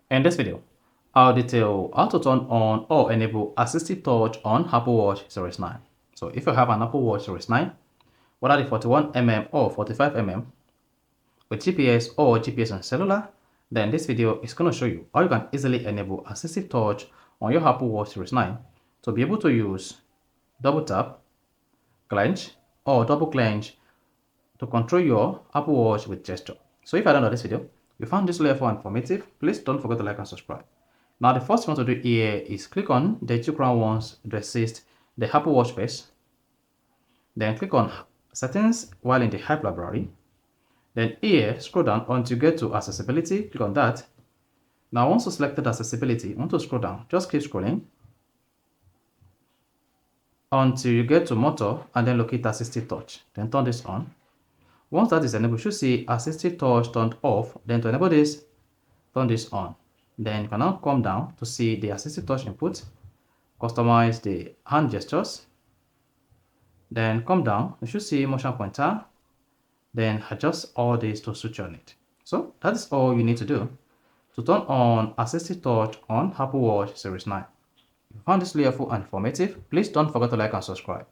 In this video, I'll detail how to turn on or enable Assistive Touch on Apple Watch Series 9. So if you have an Apple Watch Series 9, whether the 41mm or 45mm, with GPS or GPS on cellular, then this video is going to show you how you can easily enable Assistive Touch on your Apple Watch Series 9 to be able to use double tap, clench, or double clench to control your Apple Watch with gesture. So if you don't know this video, you found this helpful and informative, please don't forget to like and subscribe. Now the first thing you want to do here is click on the two crown ones to assist the Apple Watch face. Then click on settings while in the app library. Then here scroll down until you get to accessibility, click on that. Now once you selected accessibility, you want to scroll down, just keep scrolling until you get to motor and then locate assistive touch. Then turn this on. Once that is enabled, you should see Assistive Touch turned off. Then to enable this, turn this on. Then you can now come down to see the Assistive Touch input, customize the hand gestures. Then come down, you should see motion pointer. Then adjust all this to suit your need. So that is all you need to do to turn on Assistive Touch on Apple Watch Series 9. If you found this helpful and informative, please don't forget to like and subscribe.